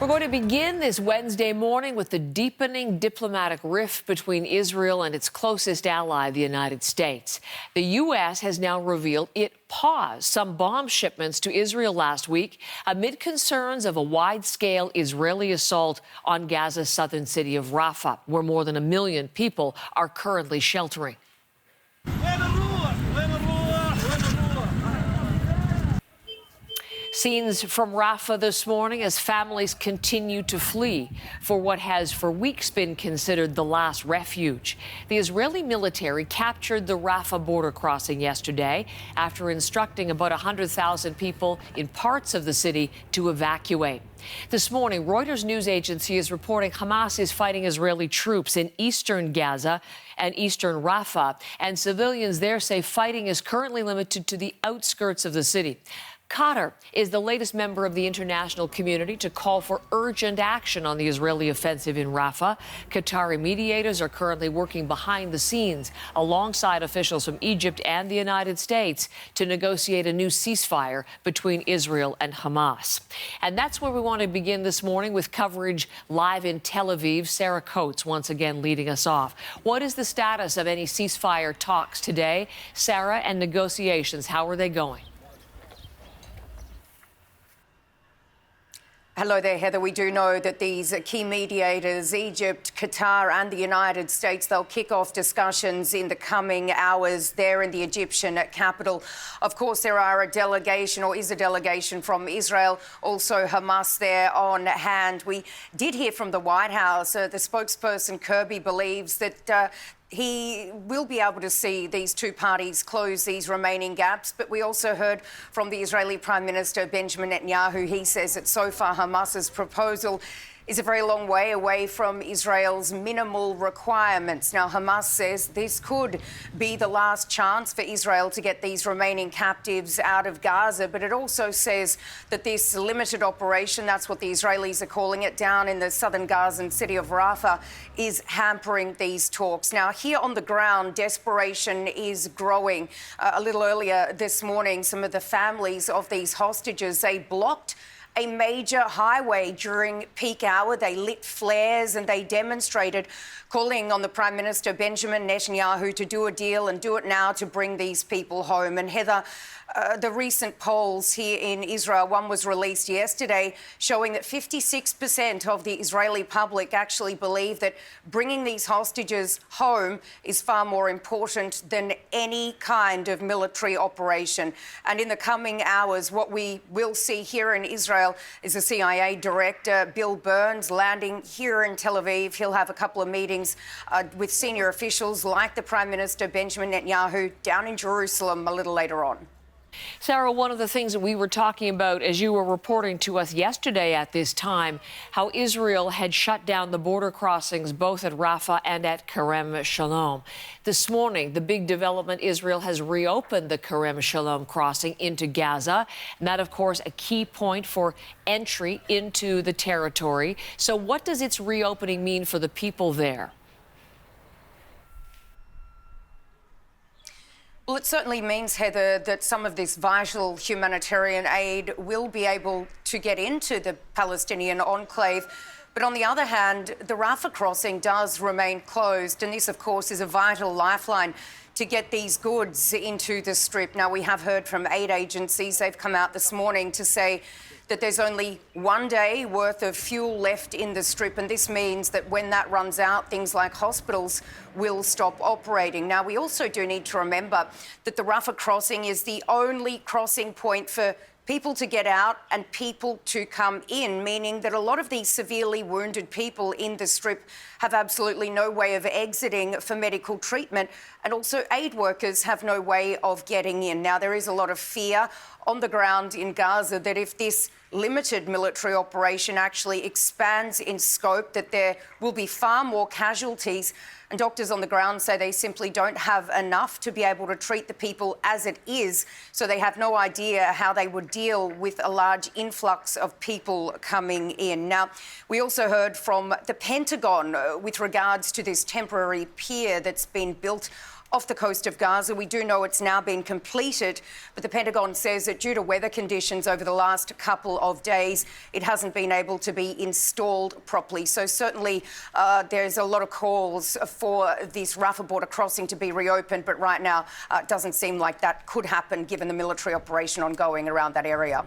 We're going to begin this Wednesday morning with the deepening diplomatic rift between Israel and its closest ally, the United States. The U.S. has now revealed it paused some bomb shipments to Israel last week amid concerns of a wide-scale Israeli assault on Gaza's southern city of Rafah, where more than 1 million people are currently sheltering. Scenes from Rafah this morning as families continue to flee for what has for weeks been considered the last refuge. The Israeli military captured the Rafah border crossing yesterday after instructing about 100,000 people in parts of the city to evacuate. This morning, Reuters news agency is reporting Hamas is fighting Israeli troops in eastern Gaza and eastern Rafah, and civilians there say fighting is currently limited to the outskirts of the city. Qatar is the latest member of the international community to call for urgent action on the Israeli offensive in Rafah. Qatari mediators are currently working behind the scenes alongside officials from Egypt and the United States to negotiate a new ceasefire between Israel and Hamas. And that's where we want to begin this morning with coverage live in Tel Aviv. Sarah Coates once again leading us off. What is the status of any ceasefire talks today? Sarah, and negotiations, how are they going? Hello there, Heather. We do know that these key mediators, Egypt, Qatar and the United States, they'll kick off discussions in the coming hours there in the Egyptian capital. Of course, there are a delegation or is a delegation from Israel, also Hamas there on hand. We did hear from the White House. The spokesperson Kirby believes that he will be able to see these two parties close these remaining gaps. But we also heard from the Israeli Prime Minister Benjamin Netanyahu. He says that so far Hamas's proposal is a very long way away from Israel's minimal requirements. Now, Hamas says this could be the last chance for Israel to get these remaining captives out of Gaza, but it also says that this limited operation, that's what the Israelis are calling it, down in the southern Gazan city of Rafah, is hampering these talks. Now, here on the ground, desperation is growing. A little earlier this morning, some of the families of these hostages, they blocked a major highway during peak hour. They lit flares and they demonstrated, calling on the Prime Minister Benjamin Netanyahu to do a deal and do it now to bring these people home. And Heather, the recent polls here in Israel, one was released yesterday, showing that 56% of the Israeli public actually believe that bringing these hostages home is far more important than any kind of military operation. And in the coming hours, what we will see here in Israel is the CIA director, Bill Burns, landing here in Tel Aviv. He'll have a couple of meetings with senior officials like the Prime Minister Benjamin Netanyahu down in Jerusalem a little later on. Sarah, one of the things that we were talking about as you were reporting to us yesterday at this time, how Israel had shut down the border crossings both at Rafah and at Kerem Shalom. This morning, the big development, Israel has reopened the Kerem Shalom crossing into Gaza. And that, of course, a key point for entry into the territory. So what does its reopening mean for the people there? Well, it certainly means, Heather, that some of this vital humanitarian aid will be able to get into the Palestinian enclave. But on the other hand, the Rafah crossing does remain closed. And this, of course, is a vital lifeline to get these goods into the Strip. Now, we have heard from aid agencies. They've come out this morning to say that there's only 1 day worth of fuel left in the Strip, and this means that when that runs out, things like hospitals will stop operating. Now, we also do need to remember that the Rafah crossing is the only crossing point for people to get out and people to come in, meaning that a lot of these severely wounded people in the Strip have absolutely no way of exiting for medical treatment, and also aid workers have no way of getting in. Now, there is a lot of fear on the ground in Gaza that if this limited military operation actually expands in scope, that there will be far more casualties. And doctors on the ground say they simply don't have enough to be able to treat the people as it is. So they have no idea how they would deal with a large influx of people coming in. Now, we also heard from the Pentagon with regards to this temporary pier that's been built off the coast of Gaza. We do know it's now been completed, but the Pentagon says that due to weather conditions over the last couple of days, it hasn't been able to be installed properly. So certainly there's a lot of calls for this Rafah border crossing to be reopened, but right now it doesn't seem like that could happen given the military operation ongoing around that area.